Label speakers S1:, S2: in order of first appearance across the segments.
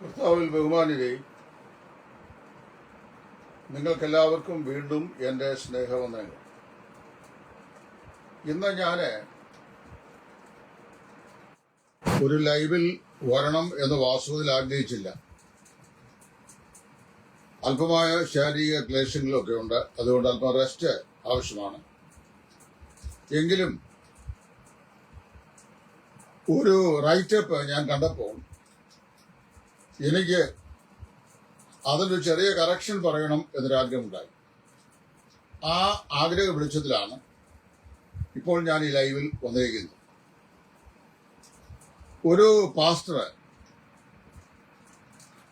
S1: കർത്താവിൽ ബഹുമാനിരെ, നിങ്ങൾക്കെല്ലാവർക്കും വീണ്ടും എൻ്റെ സ്നേഹവന്ദനങ്ങൾ. ഇന്ന് ഞാൻ ഒരു ലൈവിൽ വരണം എന്ന് വാസ്തവത്തിൽ ആഗ്രഹിച്ചില്ല. അല്പമായ ശാരീരിക ക്ലേശങ്ങളൊക്കെ ഉണ്ട്, അതുകൊണ്ട് അല്പം റെസ്റ്റ് ആവശ്യമാണ്. എങ്കിലും ഒരു റൈറ്റപ്പ് ഞാൻ കണ്ടപ്പോൾ എനിക്ക് അതിലൊരു ചെറിയ കറക്ഷൻ പറയണം എന്നൊരാഗ്രഹമുണ്ടായി. ആ ആഗ്രഹ വെളിച്ചത്തിലാണ് ഇപ്പോൾ ഞാൻ ഈ ലൈവിൽ വന്നിരിക്കുന്നത്. ഒരു പാസ്റ്റർ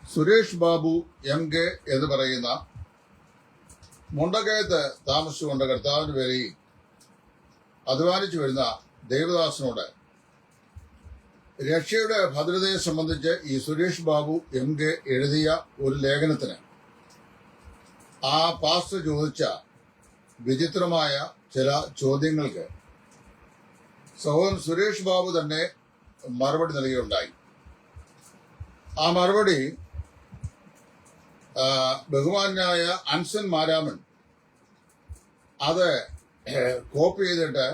S1: സുരേഷ് ബാബു MK എന്ന് പറയുന്ന മുണ്ടക്കയത്ത് താമസിച്ചുകൊണ്ട് കർത്താവിന്റെ പേരിൽ അധ്വാനിച്ചു വരുന്ന ദേവദാസനോട് രക്ഷയുടെ ഭദ്രതയെ സംബന്ധിച്ച് ഈ സുരേഷ് ബാബു MK എഴുതിയ ഒരു ലേഖനത്തിന് ആ പാസ്റ്റർ ചോദിച്ച വിചിത്രമായ ചില ചോദ്യങ്ങൾക്ക് സഹോദരൻ സുരേഷ് ബാബു തന്നെ മറുപടി നൽകുകയുണ്ടായി. ആ മറുപടി ബഹുമാനായ അൻസൻ മാരാമൻ അത് കോപ്പി ചെയ്തിട്ട്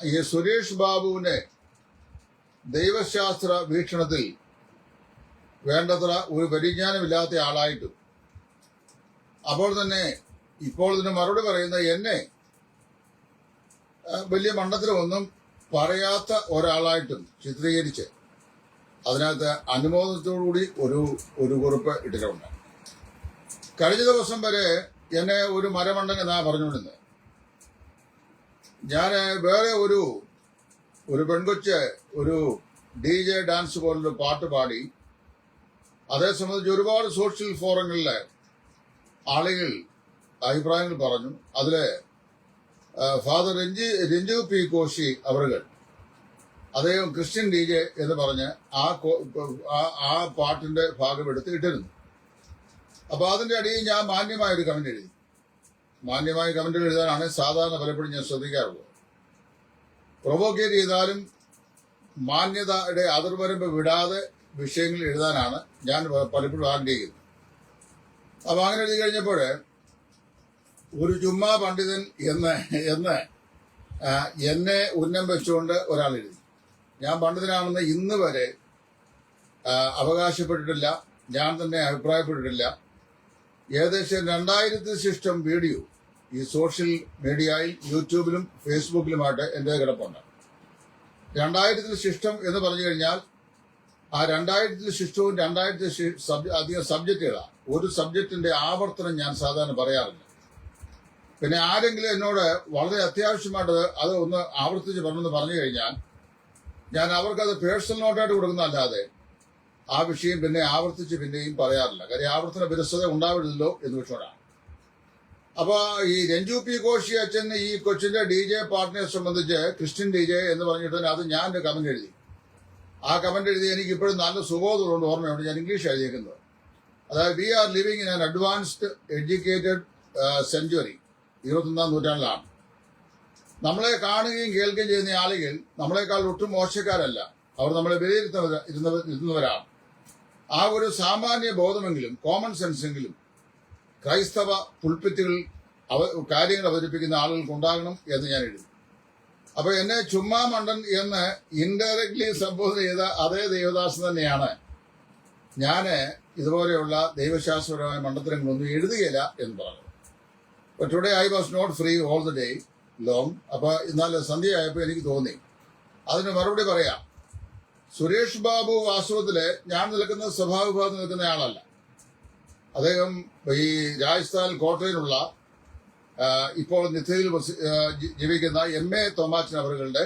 S1: ഈ സുരേഷ് ബാബുവിനെ ദൈവശാസ്ത്ര വീക്ഷണത്തിൽ വേണ്ടത്ര ഒരു പരിജ്ഞാനമില്ലാത്ത ആളായിട്ടും അപ്പോൾ തന്നെ ഇപ്പോൾ ഇതിന് മറുപടി പറയുന്ന എന്നെ വലിയ മണ്ടത്തരമൊന്നും പറയാത്ത ഒരാളായിട്ടും ചിത്രീകരിച്ച് അതിനകത്ത് അനുമോദനത്തോടുകൂടി ഒരു കുറിപ്പ് ഇട്ടിട്ടുണ്ട്. കഴിഞ്ഞ ദിവസം വരെ എന്നെ ഒരു മരമണ്ടൻ എന്നാ പറഞ്ഞുകൊണ്ടിരുന്നത്. ഞാൻ വേറെ ഒരു പെൺകൊച്ച് ഒരു DJ ഡാൻസ് പോലൊരു പാട്ട് പാടി അതേ സംബന്ധിച്ച് ഒരുപാട് സോഷ്യൽ ഫോറങ്ങളിലെ ആളുകൾ അഭിപ്രായങ്ങൾ പറഞ്ഞു. അതില് ഫാദർ രഞ്ജു P. കോശി അവറുകൾ അദ്ദേഹം ക്രിസ്ത്യൻ DJ എന്ന് പറഞ്ഞ് ആ പാട്ടിന്റെ ഭാഗം എടുത്ത് ഇട്ടിരുന്നു. അപ്പൊ അതിന്റെ അടിയിൽ ഞാൻ മാന്യമായ ഒരു കമന്റ് എഴുതി. മാന്യമായ കമന്റുകൾ എഴുതാനാണ് സാധാരണ പലപ്പോഴും ഞാൻ ശ്രദ്ധിക്കാറുള്ളത്. പ്രൊവോക്കേറ്റ് ചെയ്താലും മാന്യതയുടെ അതിർവരമ്പ് വിടാതെ വിഷയങ്ങൾ എഴുതാനാണ് ഞാൻ പലപ്പോഴും ആഗ്രഹിക്കുന്നത്. അപ്പൊ അങ്ങനെ എഴുതി കഴിഞ്ഞപ്പോൾ ഒരു ചുമ്മാ പണ്ഡിതൻ എന്ന് എന്നെ ഉന്നം വെച്ചുകൊണ്ട് ഒരാൾ എഴുതി. ഞാൻ പണ്ഡിതനാണെന്ന് ഇന്ന് വരെ അവകാശപ്പെട്ടിട്ടില്ല, ഞാൻ തന്നെ അഭിപ്രായപ്പെട്ടിട്ടില്ല. ഏകദേശം 2000 ശിഷ്ടം വീഡിയോ ഈ സോഷ്യൽ മീഡിയയിൽ യൂട്യൂബിലും ഫേസ്ബുക്കിലുമായിട്ട് എൻ്റെ കിടപ്പുണ്ട്. 2000 ശിഷ്ടം എന്ന് പറഞ്ഞു കഴിഞ്ഞാൽ ആ 2000 ശിഷ്ടവും 2000 അധികം സബ്ജക്റ്റുകളാണ്. ഒരു സബ്ജക്റ്റിന്റെ ആവർത്തനം ഞാൻ സാധാരണ പറയാറില്ല. പിന്നെ ആരെങ്കിലും എന്നോട് വളരെ അത്യാവശ്യമായിട്ട് അത് ഒന്ന് ആവർത്തിച്ച് പറഞ്ഞെന്ന് പറഞ്ഞു കഴിഞ്ഞാൽ ഞാൻ അവർക്കത് പേഴ്സണൽ നോട്ടായിട്ട് കൊടുക്കുന്നതല്ലാതെ ആ വിഷയം പിന്നെ ആവർത്തിച്ച് പിന്നെയും പറയാറില്ല. കാര്യം ആവർത്തന വിരസത ഉണ്ടാവില്ലല്ലോ എന്ന് വെച്ചോണ്ടാണ്. അപ്പൊ ഈ രഞ്ജു P. കോശി അച്ഛൻ ഈ കൊച്ചിന്റെ DJ പാർട്ടിനെ സംബന്ധിച്ച് ക്രിസ്ത്യൻ DJ എന്ന് പറഞ്ഞിട്ട് അത് ഞാൻ ഒരു കമന്റ് എഴുതി. ആ കമന്റ് എഴുതി എനിക്ക് ഇപ്പോഴും നല്ല സുബോധമുണ്ട്, ഓർമ്മയുണ്ട്. ഞാൻ ഇംഗ്ലീഷ് എഴുതിയിരിക്കുന്നത്. അതായത് we are living in an advanced educated century, 21ാം നൂറ്റാണ്ടിലാണ്. നമ്മളെ കാണുകയും കേൾക്കുകയും ചെയ്യുന്ന ആളുകൾ നമ്മളെക്കാൾ ഒട്ടും മോശക്കാരല്ല. അവർ നമ്മളെ വിലയിരുത്തുന്നവരാണ്. ആ ഒരു സാമാന്യ ബോധമെങ്കിലും കോമൺ സെൻസെങ്കിലും ക്രൈസ്തവ പുൾപിറ്റുകൾ കാര്യങ്ങൾ അവതരിപ്പിക്കുന്ന ആളുകൾക്ക് ഉണ്ടാകണം എന്ന് ഞാൻ എഴുതി. അപ്പൊ എന്നെ ചുമ്മാ മണ്ടൻ എന്ന് ഇൻഡയറക്ട്ലി സംബോധന ചെയ്ത അതേ ദേവദാസൻ തന്നെയാണ് ഞാന് ഇതുപോലെയുള്ള ദൈവശാസ്ത്രപരമായ മണ്ടത്തരങ്ങളൊന്നും എഴുതുകയില്ല എന്ന് പറഞ്ഞു. But today I was not free all the day long. അപ്പൊ ഇന്നലെ സന്ധ്യയായപ്പോൾ എനിക്ക് തോന്നി അതിന് മറുപടി പറയാം. സുരേഷ് ബാബു വാസ്തവത്തില് ഞാൻ നിൽക്കുന്ന സ്വഭാവഭാഗത്ത് നിൽക്കുന്ന ആളല്ല. അദ്ദേഹം ഈ രാജസ്ഥാൻ കോട്ടയിലുള്ള ഇപ്പോൾ നിത്യയിൽ ജീവിക്കുന്ന MA തോമാച്ചൻ അവരുടെ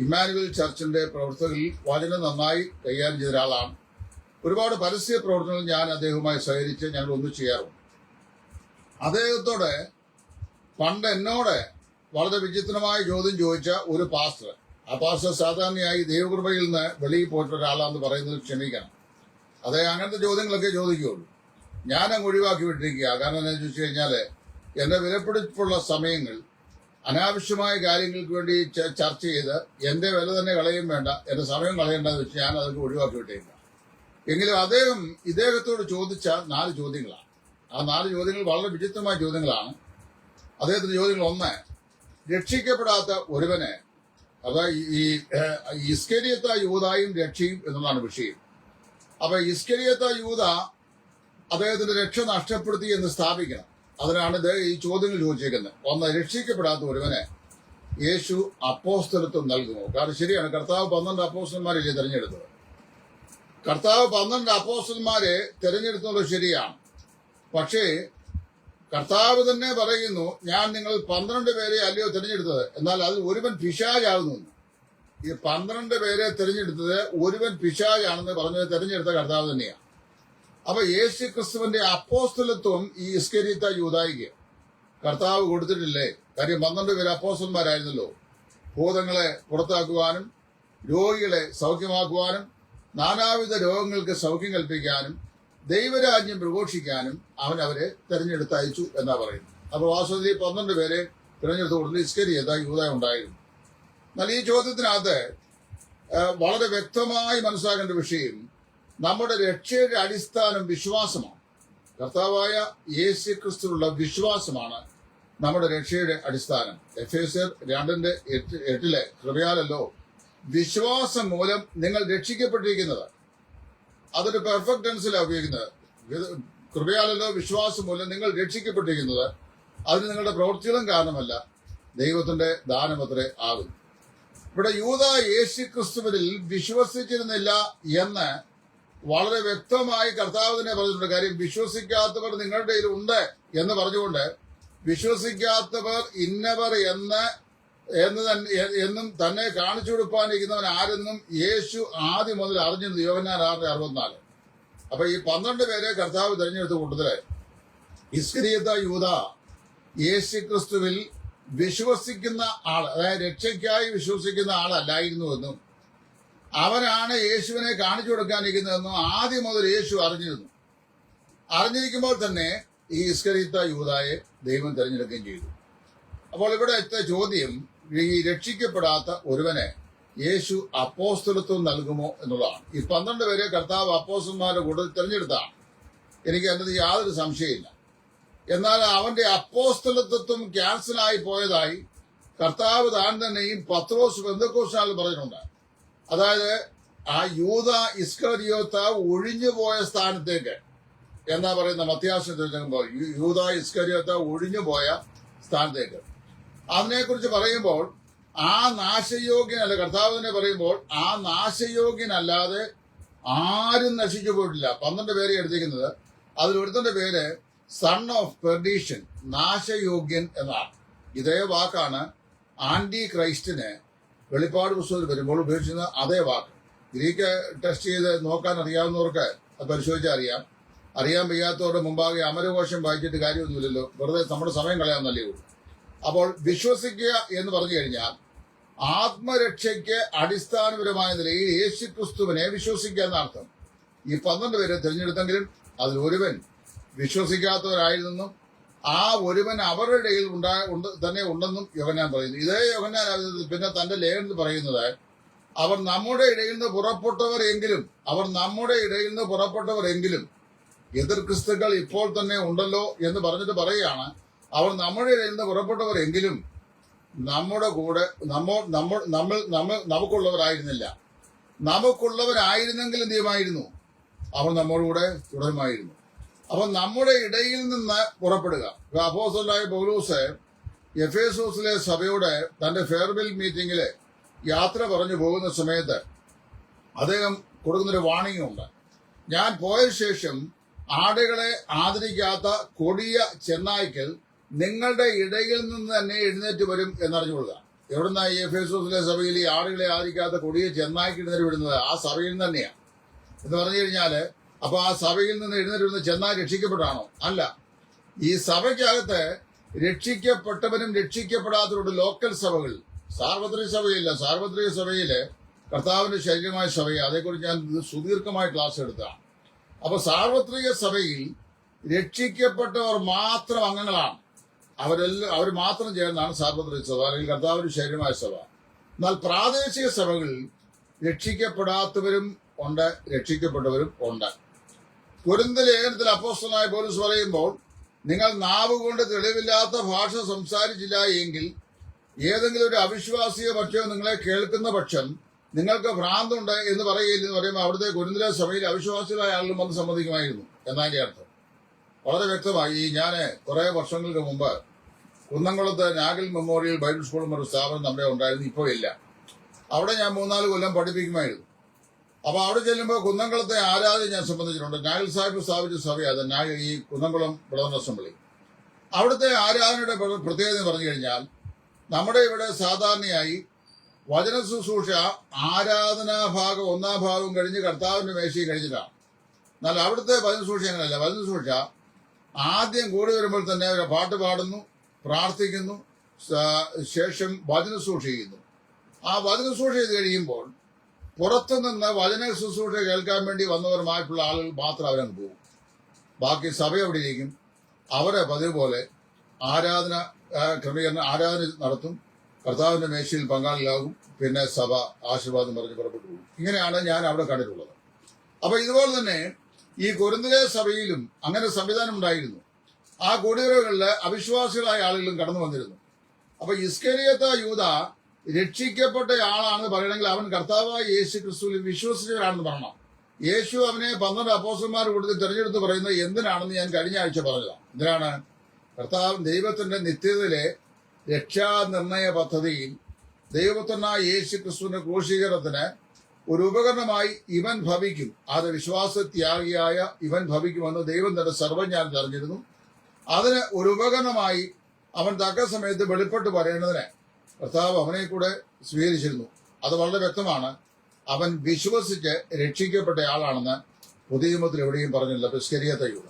S1: ഇമ്മാനുവൽ ചർച്ചിന്റെ പ്രവർത്തകരിൽ വചനം നന്നായി കൈകാര്യം ചെയ്ത ഒരാളാണ്. ഒരുപാട് പരസ്യ പ്രവർത്തനങ്ങൾ ഞാൻ അദ്ദേഹവുമായി സഹകരിച്ച് ഞങ്ങൾ ഒന്നും ചെയ്യാറുണ്ട്. അദ്ദേഹത്തോട് പണ്ട് എന്നോട് വളരെ വിചിത്രമായ ചോദ്യം ചോദിച്ച ഒരു പാസ്റ്റർ, ആ പാസ്റ്റർ സാധാരണയായി ദൈവകൃപയിൽ നിന്ന് വെളിയിൽ പോയിട്ടുള്ള ഒരാളാണെന്ന് പറയുന്നത് ക്ഷമിക്കണം. അദ്ദേഹം അങ്ങനത്തെ ചോദ്യങ്ങളൊക്കെ ചോദിക്കുകയുള്ളൂ. ഞാനങ്ങ് ഒഴിവാക്കി വിട്ടിരിക്കുക. കാരണം എന്താണെന്ന് ചോദിച്ചു കഴിഞ്ഞാൽ എന്റെ വിലപിടിപ്പുള്ള സമയങ്ങൾ അനാവശ്യമായ കാര്യങ്ങൾക്ക് വേണ്ടി ചർച്ച ചെയ്ത് എന്റെ വില തന്നെ കളയും വേണ്ട, എന്റെ സമയം കളയേണ്ടെന്ന് വെച്ച് ഞാൻ അതൊക്കെ ഒഴിവാക്കി വിട്ടേക്കാം. എങ്കിലും അദ്ദേഹം ഇദ്ദേഹത്തോട് ചോദിച്ച 4 ചോദ്യങ്ങളാണ്. ആ 4 ചോദ്യങ്ങൾ വളരെ വിചിത്രമായ ചോദ്യങ്ങളാണ്. അദ്ദേഹത്തിന്റെ ചോദ്യങ്ങൾ: 1, രക്ഷിക്കപ്പെടാത്ത ഒരുവനെ, അതായത് ഈ ഇസ്കരിയോത്ത യൂദായും രക്ഷയും എന്നുള്ളതാണ് വിഷയം. അപ്പൊ ഇസ്കരിയോത്ത യൂദ അദ്ദേഹത്തിന്റെ രക്ഷ നഷ്ടപ്പെടുത്തി എന്ന് സ്ഥാപിക്കണം. അതിനാണ് ഈ ചോദ്യങ്ങൾ ചോദിച്ചേക്കുന്നത്. 1, രക്ഷിക്കപ്പെടാത്ത ഒരുവനെ യേശു അപ്പോസ്തലത്വം നൽകുമോ? കാരണം ശരിയാണ്, കർത്താവ് 12 അപ്പോസ്തലന്മാരല്ലേ തെരഞ്ഞെടുത്തത്. കർത്താവ് 12 അപ്പോസ്തലന്മാരെ തെരഞ്ഞെടുത്തുള്ളത് ശരിയാണ്. പക്ഷേ കർത്താവ് തന്നെ പറയുന്നു, ഞാൻ നിങ്ങൾ 12 പേരെ അല്ലയോ തിരഞ്ഞെടുത്തത്, എന്നാൽ അതിൽ ഒരുവൻ പിശാചാകുന്നു. ഈ 12 പേരെ തിരഞ്ഞെടുത്തത് ഒരുവൻ പിശാചാണെന്ന് പറഞ്ഞത് തിരഞ്ഞെടുത്ത കർത്താവ് തന്നെയാണ്. അപ്പൊ യേശു ക്രിസ്തുവിന്റെ അപ്പോസ്തലത്വം ഈ ഇസ്കരിയോത്ത യൂദായിക്ക് കർത്താവ് കൊടുത്തിട്ടില്ലേ? കാര്യം 12 പേര് അപ്പോസ്തലന്മാരായിരുന്നല്ലോ. ഭൂതങ്ങളെ പുറത്താക്കുവാനും രോഗികളെ സൗഖ്യമാക്കുവാനും നാനാവിധ രോഗങ്ങൾക്ക് സൗഖ്യം കൽപ്പിക്കാനും ദൈവരാജ്യം പ്രഘോഷിക്കാനും അവരെ തെരഞ്ഞെടുത്ത് അയച്ചു എന്നാ പറയുന്നത്. അപ്പൊ വാസ്തവത്തിൽ 12 പേരെ തിരഞ്ഞെടുത്ത് കൊടുത്ത് ഇസ്കരിയോത്ത യൂദാ ഉണ്ടായിരുന്നു. എന്നാൽ ഈ ചോദ്യത്തിനകത്ത് വളരെ വ്യക്തമായി മനസ്സിലാക്കേണ്ട വിഷയം, നമ്മുടെ രക്ഷയുടെ അടിസ്ഥാനം വിശ്വാസമാണ്. കർത്താവായ യേശു ക്രിസ്തുവിലുള്ള വിശ്വാസമാണ് നമ്മുടെ രക്ഷയുടെ അടിസ്ഥാനം. എഫേസ്യർ 2:8 കൃപയാലല്ലോ വിശ്വാസം മൂലം നിങ്ങൾ രക്ഷിക്കപ്പെട്ടിരിക്കുന്നത്. അതൊരു പെർഫെക്റ്റ് ടെൻസിലാണ് ഉപയോഗിക്കുന്നത്. കൃപയാലല്ലോ വിശ്വാസം മൂലം നിങ്ങൾ രക്ഷിക്കപ്പെട്ടിരിക്കുന്നത്, അതിന് നിങ്ങളുടെ പ്രവൃത്തികളും കാരണമല്ല, ദൈവത്തിന്റെ ദാനമത്രേ ആകുന്നു. ഇവിടെ യൂദ യേശു ക്രിസ്തുവിൽ വിശ്വസിച്ചിരുന്നില്ല എന്ന് വളരെ വ്യക്തമായി കർത്താവ് തന്നെ പറഞ്ഞിട്ടുണ്ട്. കാര്യം വിശ്വസിക്കാത്തവർ നിങ്ങളുടെ കയ്യിൽ ഉണ്ട് എന്ന് പറഞ്ഞുകൊണ്ട് വിശ്വസിക്കാത്തവർ ഇന്നവർ എന്നും തന്നെ കാണിച്ചു കൊടുക്കാനിരിക്കുന്നവൻ ആരെന്നും യേശു ആദ്യം മുതൽ അറിഞ്ഞിരുന്നു. യോഹന്നാൻ 6:64. അപ്പൊ ഈ 12 പേരെ കർത്താവ് തെരഞ്ഞെടുത്ത കൂട്ടത്തില് ഇസ്കരിയോത്ത യൂദ യേശു ക്രിസ്തുവിൽ വിശ്വസിക്കുന്ന ആൾ, അതായത് രക്ഷയ്ക്കായി വിശ്വസിക്കുന്ന ആളല്ലായിരുന്നുവെന്നും അവനാണ് യേശുവിനെ കാണിച്ചു കൊടുക്കാനിരിക്കുന്നതെന്നും ആദ്യം മുതൽ യേശു അറിഞ്ഞിരുന്നു. അറിഞ്ഞിരിക്കുമ്പോൾ തന്നെ ഈ ഇസ്കരിയോത്ത യൂദായെ ദൈവം തെരഞ്ഞെടുക്കുകയും ചെയ്തു. അപ്പോൾ ഇവിടുത്തെ ചോദ്യം, ഈ രക്ഷിക്കപ്പെടാത്ത ഒരുവനെ യേശു അപ്പോസ്തലത്വം നൽകുമോ എന്നുള്ളതാണ്. ഈ 12 പേരെ കർത്താവ് അപ്പോസ്തലന്മാരുടെ കൂടുതൽ തെരഞ്ഞെടുത്താണ്. എനിക്ക് അതിനകത്ത് യാതൊരു സംശയമില്ല. എന്നാൽ അവന്റെ അപ്പോസ്തലത്വം ക്യാൻസലായി പോയതായി കർത്താവ് താൻ തന്നെയും പത്രോസ് പെന്തക്കോസ്തിനാളിൽ പറഞ്ഞിട്ടുണ്ട്. അതായത് ആ യൂദ ഇസ്കരിയോത്ത ഒഴിഞ്ഞുപോയ സ്ഥാനത്തേക്ക് എന്നാ പറയുന്ന മത്യാശ്വ യൂദ ഇസ്കരിയോത്ത ഒഴിഞ്ഞുപോയ സ്ഥാനത്തേക്ക് അതിനെക്കുറിച്ച് പറയുമ്പോൾ ആ നാശയോഗ്യനല്ല, കർത്താവ് തന്നെ പറയുമ്പോൾ ആ നാശയോഗ്യനല്ലാതെ ആരും നശിച്ചു പോയിട്ടില്ല. 12 പേരെ എടുത്തിരിക്കുന്നത്. അതിലൊരുത്തന്റെ പേര് സൺ ഓഫ് പെർഡീഷൻ, നാശയോഗ്യൻ എന്നാണ്. ഇതേ വാക്കാണ് ആന്റി ക്രൈസ്റ്റിന് വെളിപ്പാട് പുസ്തകത്തിൽ വരുമ്പോൾ ഉപയോഗിച്ചിരുന്ന അതേ വാക്ക്. ഗ്രീക്ക് ടെസ്റ്റ് ചെയ്ത് നോക്കാൻ അറിയാവുന്നവർക്ക് അത് പരിശോധിച്ചാൽ അറിയാൻ വയ്യാത്തവരുടെ മുമ്പാകെ അമരകോശം വായിച്ചിട്ട് കാര്യമൊന്നുമില്ലല്ലോ, വെറുതെ നമ്മുടെ സമയം കളയാമെന്നല്ലേ ഉള്ളൂ. അപ്പോൾ വിശ്വസിക്കുക എന്ന് പറഞ്ഞു കഴിഞ്ഞാൽ ആത്മരക്ഷയ്ക്ക് അടിസ്ഥാനപരമായ നിലയിൽ യേശു ക്രിസ്തുവിനെ വിശ്വസിക്കുക എന്നർത്ഥം. ഈ 12 പേരെ തിരഞ്ഞെടുത്തെങ്കിലും അതിൽ ഒരുവൻ വിശ്വസിക്കാത്തവരായിരുന്നെന്നും ആ ഒരുവൻ അവരുടെ ഇടയിൽ തന്നെ ഉണ്ടെന്നും യോഹന്നാൻ പറയുന്നു. ഇതേ യോഹന്നാൻ പിന്നെ തന്റെ ലേഖനത്തിൽ പറയുന്നത്, അവർ നമ്മുടെ ഇടയിൽ നിന്ന് പുറപ്പെട്ടവർ എങ്കിലും എതിർ ക്രിസ്തുക്കൾ ഇപ്പോൾ തന്നെ ഉണ്ടല്ലോ എന്ന് പറഞ്ഞിട്ട് പറയുകയാണ്, അവർ നമ്മുടെ ഇടയിൽ നിന്ന് പുറപ്പെട്ടവർ എങ്കിലും നമ്മുടെ കൂടെ നമുക്കുള്ളവരായിരുന്നില്ല. നമുക്കുള്ളവരായിരുന്നെങ്കിൽ എന്ത് ചെയ്യുമായിരുന്നു? അവർ നമ്മുടെ കൂടെ തുടരുമായിരുന്നു. അപ്പൊ നമ്മുടെ ഇടയിൽ നിന്ന് പുറപ്പെടുക. അപ്പോസ്തലനായ പൗലോസ് എഫേസോസിലെ സഭയോട് തന്റെ ഫെയർവെൽ മീറ്റിംഗില് യാത്ര പറഞ്ഞു പോകുന്ന സമയത്ത് അദ്ദേഹം കൊടുക്കുന്നൊരു വാണിംഗ് ഉണ്ട്. ഞാൻ പോയ ശേഷം ആടുകളെ ആദരിക്കാത്ത കൊടിയ ചെന്നായ്ക്കൾ നിങ്ങളുടെ ഇടയിൽ നിന്ന് തന്നെ എഴുന്നേറ്റ് വരും എന്നറിഞ്ഞുകൊള്ളുക. എവിടുന്ന ഈ എഫേസോസിലെ സഭയിൽ ഈ ആടുകളെ ആദരിക്കാത്ത കൊടിയ ചെന്നായ്ക്ക് എഴുന്നേറ്റ് വിടുന്നത്? ആ സഭയിൽ നിന്ന് തന്നെയാണ്. എന്ന് പറഞ്ഞു കഴിഞ്ഞാല് അപ്പൊ ആ സഭയിൽ നിന്ന് എഴുന്നേറ്റ് വരുന്ന ചെന്നായ് രക്ഷിക്കപ്പെട്ടാണോ? അല്ല. ഈ സഭയ്ക്കകത്ത് രക്ഷിക്കപ്പെട്ടവരും രക്ഷിക്കപ്പെടാത്തവരുടെ ലോക്കൽ സഭകൾ, സാർവത്രിക സഭയില്ല. സാർവത്രിക സഭയില് കർത്താവിന്റെ ശരീരമായ സഭയെ, അതേക്കുറിച്ച് ഞാൻ സുദീർഘമായ ക്ലാസ് എടുത്താണ്. അപ്പൊ സാർവത്രിക സഭയിൽ രക്ഷിക്കപ്പെട്ടവർ മാത്രം അംഗങ്ങളാണ്. അവർ മാത്രം ചേർന്നാണ് സാർവത്രിക സഭ അല്ലെങ്കിൽ കർത്താവിന്റെ ശരീരമായ സഭ. എന്നാൽ പ്രാദേശിക സഭകളിൽ രക്ഷിക്കപ്പെടാത്തവരും ഉണ്ട്, രക്ഷിക്കപ്പെട്ടവരും ഉണ്ട്. കൊരിന്ത് ലേഖനത്തിൽ അപ്പോസ്തലനായ പൗലോസ് പറയുമ്പോൾ, നിങ്ങൾ നാവ് കൊണ്ട് തെളിവില്ലാത്ത ഭാഷ സംസാരിച്ചില്ല എങ്കിൽ ഏതെങ്കിലും ഒരു അവിശ്വാസിയോ മറ്റോ നിങ്ങളെ കേൾക്കുന്ന പക്ഷം നിങ്ങൾക്ക് ഭ്രാന്തുണ്ട് എന്ന് പറയുമ്പോൾ അവിടുത്തെ കൊരിന്തിലെ സഭയിൽ അവിശ്വാസികളായ ആളുകൾ വന്ന് സമ്മതിക്കുമായിരുന്നു എന്നതിന്റെ അർത്ഥം വളരെ വ്യക്തമായി. ഞാൻ കുറെ വർഷങ്ങൾക്ക് മുമ്പ് കുന്നംകുളത്ത് നാഗൽ മെമ്മോറിയൽ ബൈബിൾ സ്കൂൾ എന്നൊരു സ്ഥാപനം നമ്മുടെ ഉണ്ടായിരുന്നു, ഇപ്പോൾ ഇല്ല. അവിടെ ഞാൻ 3-4 കൊല്ലം പഠിപ്പിക്കുമായിരുന്നു. അപ്പൊ അവിടെ ചെല്ലുമ്പോൾ കുന്നംകുളത്തെ ആരാധന ഞാൻ സംബന്ധിച്ചിട്ടുണ്ട്. നാഗൽ സാഹിബ് സ്ഥാപിച്ച സഭയാണ് ഈ കുന്നംകുളം ബ്രദർ അസംബ്ലി. അവിടുത്തെ ആരാധനയുടെ പ്രത്യേകത പറഞ്ഞു കഴിഞ്ഞാൽ, നമ്മുടെ ഇവിടെ സാധാരണയായി വചന ശുശ്രൂഷ ആരാധനാഭാഗം 1-ാം ഭാഗം കഴിഞ്ഞ് കർത്താവിന്റെ മേശയും കഴിഞ്ഞിട്ടാണ്. എന്നാൽ അവിടുത്തെ വചന ശുശ്രൂഷ അങ്ങനെയല്ല. വചന ശുശ്രൂഷ ആദ്യം കൂടി വരുമ്പോൾ തന്നെ ഒരു പാട്ട് പാടുന്നു, പ്രാർത്ഥിക്കുന്നു, ശേഷം വചന ശുശ്രൂഷ ചെയ്യുന്നു. ആ വചന ശുശ്രൂഷ ചെയ്ത് കഴിയുമ്പോൾ പുറത്തുനിന്ന് വചന ശുശ്രൂഷ കേൾക്കാൻ വേണ്ടി വന്നവരുമായിട്ടുള്ള ആളുകൾ മാത്രം അവരങ്ങ് പോകും. ബാക്കി സഭ അവിടെ ഇരിക്കും. അവരെ പതിവ് പോലെ ആരാധന നടത്തും, കർത്താവിന്റെ മേശയിൽ പങ്കാളിലാകും, പിന്നെ സഭ ആശീർവാദം പറഞ്ഞ് പുറപ്പെട്ടു പോകും. ഇങ്ങനെയാണ് ഞാൻ അവിടെ കണ്ടിട്ടുള്ളത്. അപ്പൊ ഇതുപോലെ തന്നെ ഈ കൊരിന്തിലെ സഭയിലും അങ്ങനെ സംവിധാനം ഉണ്ടായിരുന്നു. ആ കൂടിവരവുകളിൽ അവിശ്വാസികളായ ആളുകളും കടന്നു വന്നിരുന്നു. അപ്പൊ ഇസ്കരിയോത്ത യൂദ രക്ഷിക്കപ്പെട്ട ആളാണെന്ന് പറയണമെങ്കിൽ അവൻ കർത്താവായ യേശു ക്രിസ്തുവിൽ വിശ്വസിച്ചവരാണെന്ന് പറയണം. യേശു അവനെ 12 അപ്പോസ്തലന്മാർ കൂട്ടത്തിൽ തെരഞ്ഞെടുത്ത് പറയുന്നത് എന്തിനാണെന്ന് ഞാൻ കഴിഞ്ഞ ആഴ്ച പറഞ്ഞതാണ്. എന്തിനാണ്? കർത്താവ് ദൈവത്തിന്റെ നിത്യതയിലെ രക്ഷാനിർണയ പദ്ധതിയിൽ ദൈവപുത്രനായ യേശു ക്രിസ്തുവിന്റെ ക്രൂശീകരണത്തിന് ഒരു ഉപകരണമായി ഇവൻ ഭവിക്കും, അത് വിശ്വാസത്യാഗിയായ ഇവൻ ഭവിക്കുമെന്ന് ദൈവം തന്റെ സർവജ്ഞാനം അറിഞ്ഞിരുന്നു. അതിന് ഒരു ഉപകരണമായി അവൻ തക്ക സമയത്ത് വെളിപ്പെട്ട് പറയേണ്ടതിന് കർത്താവ് അവനെ കൂടെ സ്വീകരിച്ചിരുന്നു. അത് വളരെ വ്യക്തമാണ്. അവൻ വിശ്വസിച്ച് രക്ഷിക്കപ്പെട്ട ആളാണെന്ന് പുതിയ നിയമത്തിൽ എവിടെയും പറഞ്ഞില്ല. ഇസ്കരിയോത്ത യൂദ.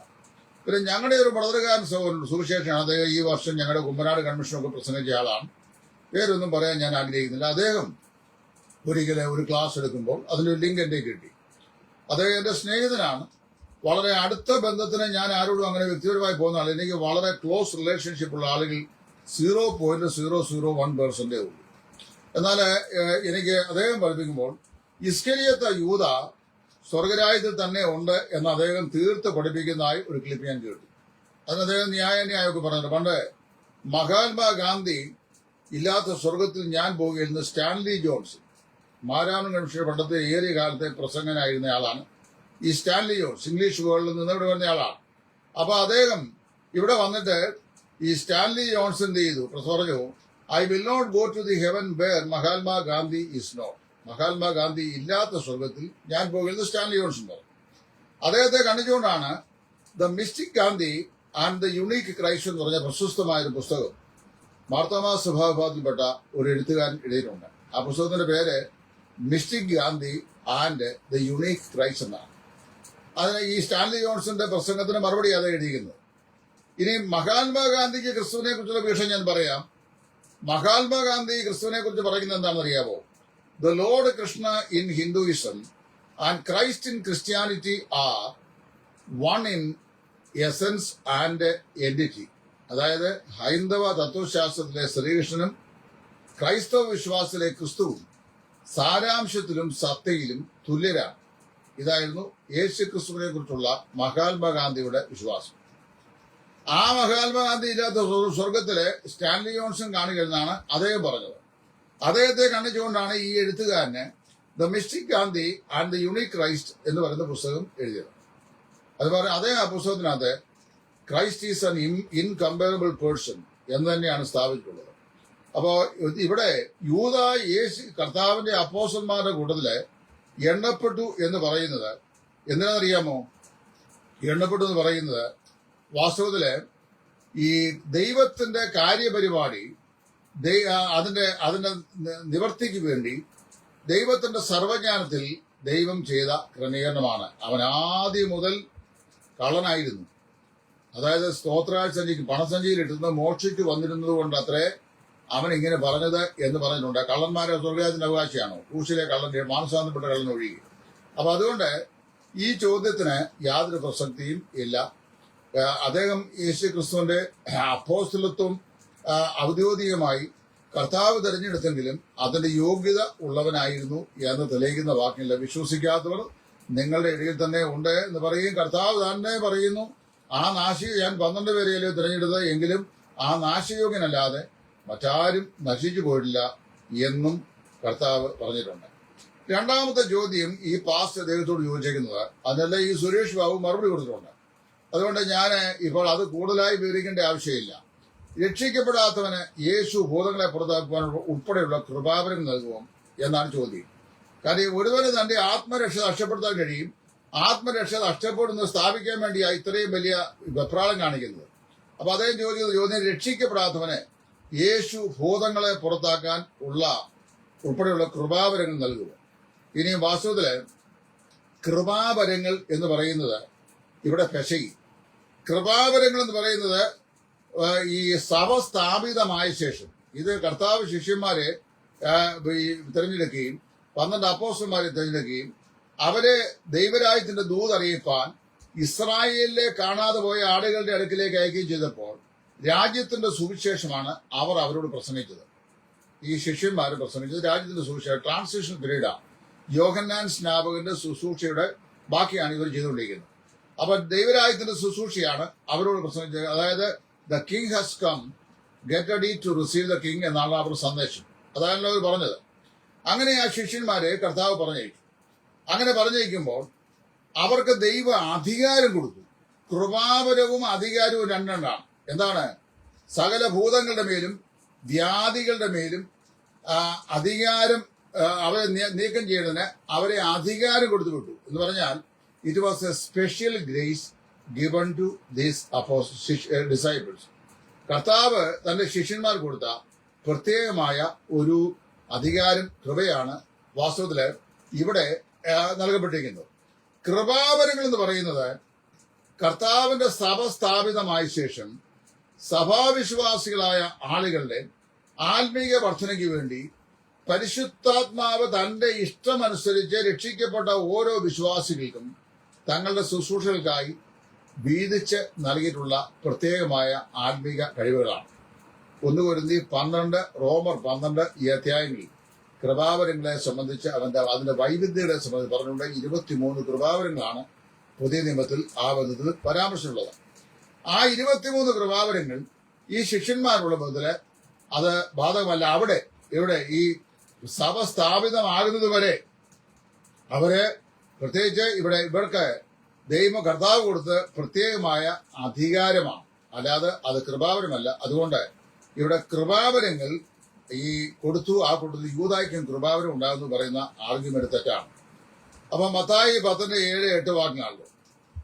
S1: പിന്നെ ഞങ്ങളുടെ ഒരു ബ്രദറുകാരൻ സുവിശേഷനാണ്. അദ്ദേഹം ഈ വർഷം ഞങ്ങളുടെ കുമ്പനാട് കൺവെൻഷനൊക്കെ പ്രസംഗിച്ച ആളാണ്. പേരൊന്നും പറയാൻ ഞാൻ ആഗ്രഹിക്കുന്നില്ല. അദ്ദേഹം ഒരിക്കലും ഒരു ക്ലാസ് എടുക്കുമ്പോൾ അതിൻ്റെ ലിങ്ക് എൻ്റെ കിട്ടി. അദ്ദേഹം എൻ്റെ സ്നേഹിതനാണ്. വളരെ അടുത്ത ബന്ധത്തിന് ഞാൻ ആരോടും അങ്ങനെ വ്യക്തിപരമായി പോകുന്ന ആൾ. എനിക്ക് വളരെ ക്ലോസ് റിലേഷൻഷിപ്പ് ഉള്ള ആളുകൾ 0.001% ഉള്ളൂ. എന്നാൽ എനിക്ക് അദ്ദേഹം പഠിപ്പിക്കുമ്പോൾ ഇസ്കരിയോത്ത യൂദ സ്വർഗരാജ്യത്തിൽ തന്നെ ഉണ്ട് എന്ന് അദ്ദേഹം തീർത്ത് പഠിപ്പിക്കുന്നതായി ഒരു ക്ലിപ്പ് ഞാൻ കേട്ടു. അതിന് അദ്ദേഹം ന്യായമൊക്കെ പറഞ്ഞിട്ടുണ്ട്. പണ്ട് മഹാത്മാഗാന്ധി ഇല്ലാത്ത സ്വർഗത്തിൽ ഞാൻ പോകുകയായിരുന്നു സ്റ്റാൻലി ജോൺസൺ, മാരാമൻ കൺവെൻഷൻ പണ്ടത്തെ ഏറിയ കാലത്തെ പ്രസംഗനായിരുന്ന ആളാണ് ഈ സ്റ്റാൻലി ജോൺസ്. ഇംഗ്ലീഷ് വേൾഡിൽ നിന്ന് ഇവിടെ വന്ന ആളാണ്. അപ്പൊ അദ്ദേഹം ഇവിടെ വന്നിട്ട് ഈ സ്റ്റാൻലി ജോൺസ് എന്ത് ചെയ്തു? പറഞ്ഞു, I will not go to the heaven where Mahatma Gandhi is not. Mahatma Gandhi ഇല്ലാത്ത സ്വർഗത്തിൽ ഞാൻ പോകുന്നത് സ്റ്റാൻലി ജോൺസൺ പറഞ്ഞു. അദ്ദേഹത്തെ കണ്ടിച്ചുകൊണ്ടാണ് the mystic Gandhi and the unique Christ എന്ന് പറഞ്ഞ പ്രശസ്തമായൊരു പുസ്തകം മാർത്തോമാ സഭാവിഭാഗത്തിൽപ്പെട്ട ഒരു എഴുത്തുകാരൻ എഴുതിയിട്ടുണ്ട്. ആ പുസ്തകത്തിന്റെ പേര് mystic Gandhi and the unique Christ എന്നാണ്. അതിന് ഈ സ്റ്റാൻലി ജോൺസന്റെ പ്രസംഗത്തിന് മറുപടി അത് എഴുതിയിരിക്കുന്നത്. ഇനി മഹാത്മാഗാന്ധിക്ക് ക്രിസ്തുവിനെ കുറിച്ചുള്ള വിഷയം ഞാൻ പറയാം. മഹാത്മാഗാന്ധി ക്രിസ്തുവിനെ കുറിച്ച് പറയുന്നത് എന്താണെന്ന് അറിയാമോ? The Lord Krishna in Hinduism and Christ in Christianity are one in essence and entity. അതായത് ഹൈന്ദവ തത്വശാസ്ത്രത്തിലെ ശ്രീകൃഷ്ണനും ക്രൈസ്തവ വിശ്വാസത്തിലെ ക്രിസ്തുവും സാരാംശത്തിലും സത്തയിലും തുല്യരാണ്. ഇതായിരുന്നു യേശു ക്രിസ്തുവിനെ കുറിച്ചുള്ള മഹാത്മാഗാന്ധിയുടെ വിശ്വാസം. ആ മഹാത്മാഗാന്ധി ഇല്ലാത്ത സ്വർഗത്തിലെ സ്റ്റാൻലി ജോൺസൺ കാണുകയെന്നാണ് അദ്ദേഹം പറഞ്ഞത്. അദ്ദേഹത്തെ കണ്ടിച്ചുകൊണ്ടാണ് ഈ എഴുത്തുകാരന് the mystic Gandhi and the unique Christ എന്ന് പറയുന്ന പുസ്തകം എഴുതിയത്. അതുപോലെ അദ്ദേഹം ആ പുസ്തകത്തിനകത്ത് Christ is an incomparable person എന്ന് തന്നെയാണ് സ്ഥാപിച്ചിട്ടുള്ളത്. അപ്പോൾ ഇവിടെ യൂദ യേശു കർത്താവിന്റെ അപ്പോസ്തലന്മാരുടെ കൂട്ടത്തില് എണ്ണപ്പെട്ടു എന്ന് പറയുന്നത് എന്തിനാണെന്നറിയാമോ? എണ്ണപ്പെട്ടു എന്ന് പറയുന്നത് വാസ്തവത്തില് ഈ ദൈവത്തിന്റെ കാര്യപരിപാടി അതിന്റെ നിവർത്തിക്ക് വേണ്ടി ദൈവത്തിന്റെ സർവജ്ഞാനത്തിൽ ദൈവം ചെയ്ത ക്രമീകരണമാണ്. അവൻ ആദ്യം മുതൽ കള്ളനായിരുന്നു. അതായത് സ്തോത്രാസഞ്ചിക്ക് പണസഞ്ചിയിൽ ഇട്ടുന്നത് മോക്ഷിച്ചു വന്നിരുന്നത് കൊണ്ട് അത്രേ അവൻ ഇങ്ങനെ പറഞ്ഞത് എന്ന് പറഞ്ഞിട്ടുണ്ട്. കള്ളന്മാരെ സ്വർഗരാജ്യത്തിന്റെ അവകാശിയാണോ? ക്രൂശിലെ കള്ളന്റെ മാനസാന്തപ്പെട്ട കള്ളൻ ഒഴികെ. അപ്പൊ അതുകൊണ്ട് ഈ ചോദ്യത്തിന് യാതൊരു പ്രസക്തിയും ഇല്ല. അദ്ദേഹം യേശു ക്രിസ്തുവിന്റെ അപ്പോസ്തലത്വം ഔദ്യോഗികമായി കർത്താവ് തിരഞ്ഞെടുത്തെങ്കിലും അതിന്റെ യോഗ്യത ഉള്ളവനായിരുന്നു എന്ന് തെളിയിക്കുന്ന വാക്കില്ല. വിശ്വസിക്കാത്തവർ നിങ്ങളുടെ ഇടയിൽ തന്നെ ഉണ്ട് എന്ന് പറയും. കർത്താവ് തന്നെ പറയുന്നു, ആ നാശിക ഞാൻ 12 പേരെയല്ലോ തിരഞ്ഞെടുത്തത്, എങ്കിലും ആ നാശയോഗ്യനല്ലാതെ മറ്റാരും നശിച്ചു പോയിട്ടില്ല എന്നും കർത്താവ് പറഞ്ഞിട്ടുണ്ട്. രണ്ടാമത്തെ ചോദ്യം ഈ പാസ്റ്റ് ദൈവത്തോട് ചോദിച്ചേക്കുന്നത്, അതിനല്ല ഈ സുരേഷ് ബാബു മറുപടി കൊടുത്തിട്ടുണ്ട്. അതുകൊണ്ട് ഞാൻ ഇപ്പോൾ അത് കൂടുതലായി വിവരിക്കേണ്ട ആവശ്യമില്ല. രക്ഷിക്കപ്പെടാത്തവന് യേശു ഭൂതങ്ങളെ പുറത്താക്കുവാൻ ഉൾപ്പെടെയുള്ള കൃപാവരം നൽകുമോ എന്നാണ് ചോദ്യം. കാര്യം ഒരുവന് തന്റെ ആത്മരക്ഷ നഷ്ടപ്പെടുത്താൻ കഴിയും. ആത്മരക്ഷ നഷ്ടപ്പെടുന്നത് സ്ഥാപിക്കാൻ വേണ്ടിയാണ് ഇത്രയും വലിയ വെപ്രാളം കാണിക്കുന്നത്. അപ്പൊ അദ്ദേഹം ചോദ്യം, രക്ഷിക്കപ്പെടാത്തവന് യേശു ഭൂതങ്ങളെ പുറത്താക്കാൻ ഉൾപ്പെടെയുള്ള കൃപാവരങ്ങൾ നൽകുമോ? ഇനിയും വാസ്തവത്തില് കൃപാവരങ്ങൾ എന്ന് പറയുന്നത് ഇവിടെ പെശകി. കൃപാവരങ്ങൾ എന്ന് പറയുന്നത് ഈ സഭ സ്ഥാപിതമായ ശേഷം, ഇത് കർത്താവ് ശിഷ്യന്മാരെ തിരഞ്ഞെടുക്കുകയും 12 അപ്പോസ്തലന്മാരെ തിരഞ്ഞെടുക്കുകയും അവരെ ദൈവരാജ്യത്തിന്റെ ദൂത് അറിയിപ്പാൻ ഇസ്രായേലിലെ കാണാതെ പോയ ആടുകളുടെ അടുക്കിലേക്ക് അയക്കുകയും ചെയ്തപ്പോൾ രാജ്യത്തിന്റെ സുവിശേഷമാണ് അവർ അവരോട് പ്രസംഗിച്ചത്. ഈ ശിഷ്യന്മാർ പ്രസംഗിച്ചത് രാജ്യത്തിന്റെ സുവിശേഷം. ട്രാൻസിഷൻ പീരീഡാണ്. യോഹന്നാൻ സ്നാപകന്റെ ശുശ്രൂഷയുടെ ബാക്കിയാണ് ഇവർ ചെയ്തുകൊണ്ടിരിക്കുന്നത്. അപ്പൊ ദൈവരാജ്യത്തിന്റെ ശുശ്രൂഷയാണ് അവരോട് പ്രസംഗിച്ചത്. അതായത് the king has come, get ready to receive the king എന്നാണ് അവരുടെ സന്ദേശം. അതാണല്ലോ അവർ പറഞ്ഞത്. അങ്ങനെ ആ ശിഷ്യന്മാരെ കർത്താവ് പറഞ്ഞയച്ചു. അങ്ങനെ പറഞ്ഞയക്കുമ്പോൾ അവർക്ക് ദൈവ അധികാരം കൊടുത്തു. കൃപാവരവും അധികാരവും രണ്ടെണ്ണമാണ്. എന്താണ്? സകല ഭൂതങ്ങളുടെ മേലും വ്യാധികളുടെ മേലും അധികാരം അവരെ നീക്കം ചെയ്യുന്നതിന് അവരെ അധികാരം കൊടുത്തു വിട്ടു എന്ന് പറഞ്ഞാൽ it was a special grace given to these disciples. കർത്താവ് തന്റെ ശിഷ്യന്മാർ കൊടുത്ത പ്രത്യേകമായ ഒരു അധികാരം, കൃപയാണ് വാസ്തവത്തില് ഇവിടെ നൽകപ്പെട്ടിരിക്കുന്നത്. കൃപാവരങ്ങൾ എന്ന് പറയുന്നത് കർത്താവിന്റെ സഭ സ്ഥാപിതമായ ശേഷം സഭാവിശ്വാസികളായ ആളുകളുടെ ആത്മീയ വർധനയ്ക്ക് വേണ്ടി പരിശുദ്ധാത്മാവ് തന്റെ ഇഷ്ടമനുസരിച്ച് രക്ഷിക്കപ്പെട്ട ഓരോ വിശ്വാസികൾക്കും തങ്ങളുടെ ശുശ്രൂഷകൾക്കായി വീതിച്ച് നൽകിയിട്ടുള്ള പ്രത്യേകമായ ആത്മീക കഴിവുകളാണ്. 1 കൊരിന്ത്യർ 12, റോമർ 12 ഈ അധ്യായങ്ങളിൽ കൃപാവരങ്ങളെ സംബന്ധിച്ച് അതിന്റെ വൈവിധ്യങ്ങളെ സംബന്ധിച്ച് പറഞ്ഞുകൊണ്ട് 23 കൃപാവരങ്ങളാണ് പുതിയ നിയമത്തിൽ ആ ബന്ധത്തിൽ പരാമർശമുള്ളത്. ആ 23 കൃപാവരങ്ങൾ ഈ ശിഷ്യന്മാരുള്ള ബന്ധത്തില് അത് ബാധകമല്ല. ഇവിടെ ഈ സഭ സ്ഥാപിതമാകുന്നത് വരെ അവര് പ്രത്യേകിച്ച് ഇവർക്ക് കർത്താവ് കൊടുത്ത് പ്രത്യേകമായ അധികാരമാണ്, അല്ലാതെ അത് കൃപാവരമല്ല. അതുകൊണ്ട് ഇവിടെ കൃപാവരങ്ങൾ ഈ കൊടുത്തു. ആ കൂട്ടത്തിൽ യൂദായ്ക്കും കൃപാവരം ഉണ്ടാകുന്നു പറയുന്ന ആർഗ്യുമെന്റ് തെറ്റാണ്. അപ്പൊ മത്തായി 10:7-8 വാക്യങ്ങളാണല്ലോ.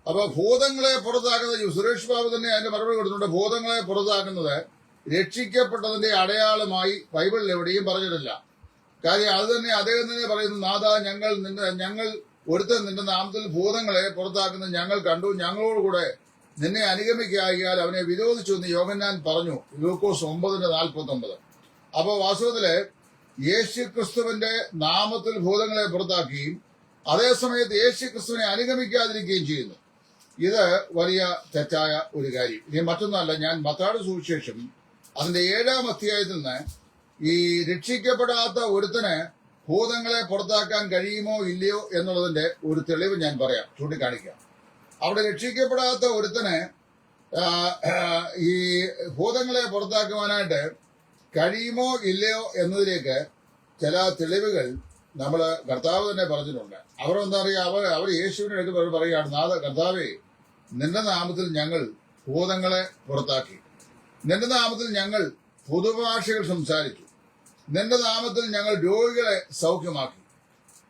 S1: അപ്പൊ ഭൂതങ്ങളെ പുറത്താക്കുന്നത് സുരേഷ് ബാബു തന്നെ അതിന്റെ മറുപടി കൊടുത്തിട്ടുണ്ട്. ഭൂതങ്ങളെ പുറത്താക്കുന്നത് രക്ഷിക്കപ്പെട്ടതിന്റെ അടയാളമായി ബൈബിളിൽ എവിടെയും പറഞ്ഞിട്ടില്ല. കാര്യം അത് തന്നെ അദ്ദേഹം തന്നെ പറയുന്നു, നാഥ ഞങ്ങൾ ഒരുത്തൻ നിന്റെ നാമത്തിൽ ഭൂതങ്ങളെ പുറത്താക്കുന്നത് ഞങ്ങൾ കണ്ടു, ഞങ്ങളോടുകൂടെ നിന്നെ അനുഗമിക്കായാൽ അവനെ വിരോധിച്ചു എന്ന് യോഹന്നാൻ പറഞ്ഞു. ലൂക്കോസ് 9:49. അപ്പൊ വാസ്തവത്തില് യേശു ക്രിസ്തുവിന്റെ നാമത്തിൽ ഭൂതങ്ങളെ പുറത്താക്കുകയും അതേസമയത്ത് യേശു ക്രിസ്തുവിനെ അനുഗമിക്കാതിരിക്കുകയും ചെയ്യുന്നു. ഇത് വലിയ തെറ്റായ ഒരു കാര്യം. ഇനി മറ്റൊന്നല്ല, ഞാൻ മത്തായിയുടെ സുവിശേഷം അതിന്റെ 7-ാം അധ്യായത്തിൽ നിന്ന് ഈ രക്ഷിക്കപ്പെടാത്ത ഒരുത്തന് ഭൂതങ്ങളെ പുറത്താക്കാൻ കഴിയുമോ ഇല്ലയോ എന്നുള്ളതിന്റെ ഒരു തെളിവ് ഞാൻ ചൂണ്ടിക്കാണിക്കാം. അവിടെ രക്ഷിക്കപ്പെടാത്ത ഒരുത്തന് ഈ ഭൂതങ്ങളെ പുറത്താക്കുവാനായിട്ട് കഴിയുമോ ഇല്ലയോ എന്നതിലേക്ക് ചില തെളിവുകൾ കർത്താവ് തന്നെ പറഞ്ഞിട്ടുണ്ട്. അവരെന്താ പറയുക, അവർ യേശുവിനെ എടുക്കുമ്പോൾ പറയുകയാണ്, കർത്താവേ, നിന്റെ നാമത്തിൽ ഞങ്ങൾ ഭൂതങ്ങളെ പുറത്താക്കി, നിന്റെ നാമത്തിൽ ഞങ്ങൾ പുതുഭാഷകൾ സംസാരിച്ചു, നിന്റെ നാമത്തിൽ ഞങ്ങൾ രോഗികളെ സൗഖ്യമാക്കി,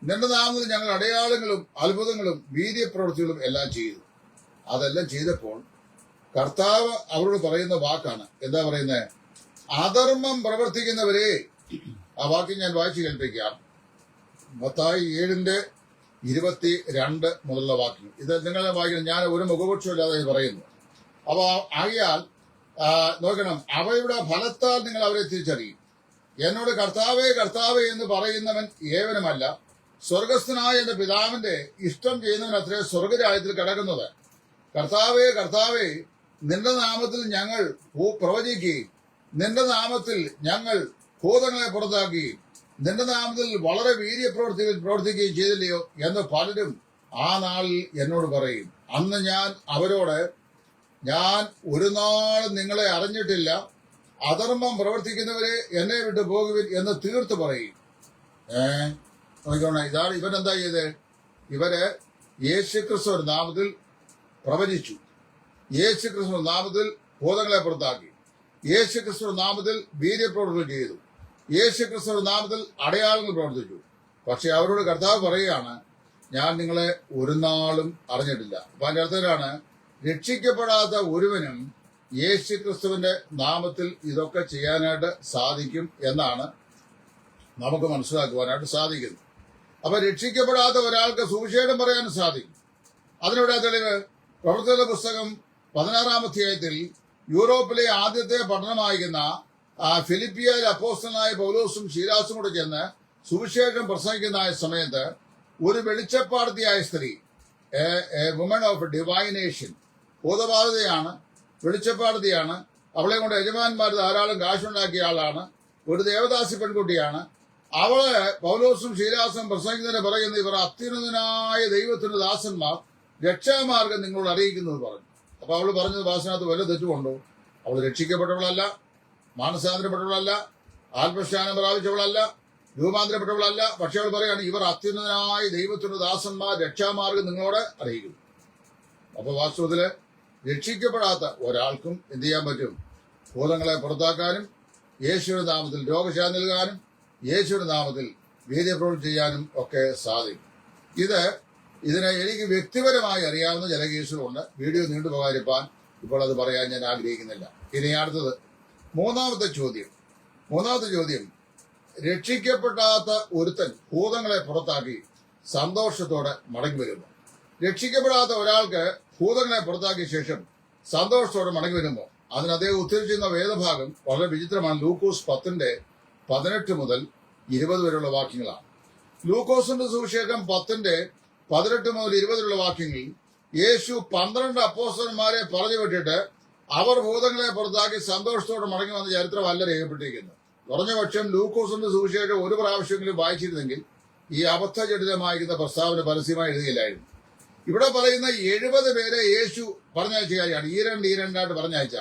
S1: നിന്റെ നാമത്തിൽ ഞങ്ങൾ അടയാളങ്ങളും അത്ഭുതങ്ങളും വീര്യപ്രവൃത്തികളും എല്ലാം ചെയ്തു. അതെല്ലാം ചെയ്തപ്പോൾ കർത്താവ് അവരോട് പറയുന്ന വാക്കാണ്. എന്താ പറയുന്നത്? അധർമ്മം പ്രവർത്തിക്കുന്നവരെ. ആ വാക്യം ഞാൻ വായിച്ചു കേൾപ്പിക്കാം. മത്തായി 7:22 മുതലുള്ള വാക്യം. ഇത് നിങ്ങളെ വായിക്കണം. ഞാൻ ഒരു മുഖപക്ഷമില്ലാതെ പറയുന്നു. അപ്പൊ ആകിയാൽ നോക്കണം, അവയുടെ ഫലത്താൽ നിങ്ങൾ അവരെ തിരിച്ചറിയും. എന്നോട് കർത്താവേ കർത്താവേ എന്ന് പറയുന്നവൻ ഏവനുമല്ല, സ്വർഗസ്ഥനായ എന്റെ പിതാവിന്റെ ഇഷ്ടം ചെയ്യുന്നവൻ അത്രേ സ്വർഗരാജ്യത്തിൽ കിടക്കുന്നത്. കർത്താവേ കർത്താവേ, നിന്റെ നാമത്തിൽ ഞങ്ങൾ പ്രവചിക്കുകയും നിന്റെ നാമത്തിൽ ഞങ്ങൾ ഭൂതങ്ങളെ പുറത്താക്കുകയും നിന്റെ നാമത്തിൽ വളരെ വീര്യപ്രവർത്തികൾ പ്രവർത്തിക്കുകയും ചെയ്തില്ലയോ എന്ന് പലരും ആ നാളിൽ എന്നോട് പറയും. അന്ന് ഞാൻ അവരോട്, ഞാൻ ഒരു നാളും നിങ്ങളെ അറിഞ്ഞിട്ടില്ല, അധർമ്മം പ്രവർത്തിക്കുന്നവരെ എന്നെ വിട്ടു പോകുവിൻ എന്ന് തീർത്ത് പറയും. നോക്കിക്കോണേ, ഇതാണ് ഇവരെന്താ ചെയ്ത്? ഇവര് യേശുക്രിസ്തു നാമത്തിൽ പ്രവചിച്ചു, യേശുക്രിസ്തു നാമത്തിൽ ഭൂതങ്ങളെ പുറത്താക്കി, യേശുക്രിസ്തു നാമത്തിൽ വീര്യപ്രവർത്തികൾ ചെയ്തു, യേശുക്രിസ്തു നാമത്തിൽ അടയാളങ്ങൾ പ്രവർത്തിച്ചു. പക്ഷെ അവരോട് കർത്താവ് പറയുകയാണ്, ഞാൻ നിങ്ങളെ ഒരു നാളും അറിഞ്ഞിട്ടില്ല. അപ്പൊ അതിന്റെ അർത്ഥത്തിലാണ് രക്ഷിക്കപ്പെടാത്ത ഒരുവനും യേശുക്രിസ്തുവിന്റെ നാമത്തിൽ ഇതൊക്കെ ചെയ്യാനായിട്ട് സാധിക്കും എന്നാണ് നമുക്ക് മനസ്സിലാക്കുവാനായിട്ട് സാധിക്കുന്നത്. അപ്പൊ രക്ഷിക്കപ്പെടാത്ത ഒരാൾക്ക് സുവിശേഷം പറയാനും സാധിക്കും. അതിനോട് തെളിവ് പ്രവർത്തന പുസ്തകം 16-ാം അധ്യായത്തിൽ യൂറോപ്പിലെ ആദ്യത്തെ പഠനമായിരുന്ന ഫിലിപ്പിയയിൽ അപ്പോസ്തലനായ പൗലോസും ശീലാസും കൂടെ ചെന്ന് സുവിശേഷം പ്രസംഗിക്കുന്ന സമയത്ത് ഒരു വെളിച്ചപ്പാടത്തിയായ സ്ത്രീ, വുമൺ ഓഫ് ഡിവൈനേഷൻ, ഭൂതബാധിതയാണ്, വെളിച്ചപ്പാടത്തിയാണ്, അവളെ കൊണ്ട് യജമാന്മാർ ധാരാളം കാശുണ്ടാക്കിയ ആളാണ്, ഒരു ദേവദാസി പെൺകുട്ടിയാണ്. അവള് പൗലോസും ശീലാസും പ്രസംഗിക്കുന്നതിന് പറയുന്ന, ഇവർ അത്യുന്നതനായ ദൈവത്തിന്റെ ദാസന്മാർ, രക്ഷാമാർഗം നിങ്ങളോട് അറിയിക്കുന്നത് പറഞ്ഞു. അപ്പൊ അവള് പറഞ്ഞത് ഭാഷനകത്ത് വല്ല തെറ്റുകൊണ്ടോ? അവൾ രക്ഷിക്കപ്പെട്ടവളല്ല, മാനസാന്തരപ്പെട്ടവളല്ല, ആത്മശാനം പ്രാപിച്ചവളല്ല, രൂപാന്തരപ്പെട്ടവളല്ല. പക്ഷെ അവൾ പറയാണ്, ഇവർ അത്യുന്നതനായ ദൈവത്തിന്റെ ദാസന്മാർ, രക്ഷാമാർഗം നിങ്ങളോട് അറിയിക്കുന്നു. അപ്പൊ വാസ്തവത്തില് രക്ഷിക്കപ്പെടാത്ത ഒരാൾക്കും എന്ത് ചെയ്യാൻ പറ്റും? ഭൂതങ്ങളെ പുറത്താക്കാനും യേശുവിന്റെ നാമത്തിൽ രോഗശാന്തി നൽകാനും യേശുവിന്റെ നാമത്തിൽ വീര്യപ്രവൃത്തി ചെയ്യാനും ഒക്കെ സാധിക്കും. ഇതിനെ എനിക്ക് വ്യക്തിപരമായി അറിയാവുന്ന ചില കേസുകളുണ്ട്. വീഡിയോ നീണ്ടുപോകാതിരിക്കാൻ ഇപ്പോൾ അത് പറയാൻ ഞാൻ ആഗ്രഹിക്കുന്നില്ല. ഇനി അടുത്തത് മൂന്നാമത്തെ ചോദ്യം, രക്ഷിക്കപ്പെടാത്ത ഒരുത്തൻ ഭൂതങ്ങളെ പുറത്താക്കി സന്തോഷത്തോടെ മടങ്ങി വരുന്നു. രക്ഷിക്കപ്പെടാത്ത ഒരാൾക്ക് ഭൂതങ്ങളെ പുറത്താക്കിയ ശേഷം സന്തോഷത്തോടെ മടങ്ങി വരുന്നു. അതിന് അദ്ദേഹം ഉദ്ധരിച്ചിരുന്ന വേദഭാഗം വളരെ വിചിത്രമാണ്. ലൂക്കോസ് 10:18 മുതൽ 20 വരെയുള്ള വാക്യങ്ങളാണ്. ലൂക്കോസിന്റെ സുവിശേഷം 10:18 മുതൽ 20 വരെയുള്ള വാക്യങ്ങളിൽ യേശു 12 അപ്പോസ്തലന്മാരെ പറഞ്ഞു വിട്ടിട്ട് അവർ ഭൂതങ്ങളെ പുറത്താക്കി സന്തോഷത്തോടെ മടങ്ങി വന്ന ചരിത്രമല്ല രേഖപ്പെട്ടിരിക്കുന്നത്. കുറഞ്ഞപക്ഷം ലൂക്കോസിന്റെ സുവിശേഷം ഒരു പ്രാവശ്യമെങ്കിലും വായിച്ചിരുന്നെങ്കിൽ ഈ അബദ്ധജടിതമായിരിക്കുന്ന പ്രസ്താവന പരസ്യമായി എഴുതുകയില്ലായിരുന്നു. ഇവിടെ പറയുന്ന 70 പേരെ യേശു പറഞ്ഞയച്ച കാര്യമാണ്. ഈ രണ്ടായിട്ട് പറഞ്ഞയച്ച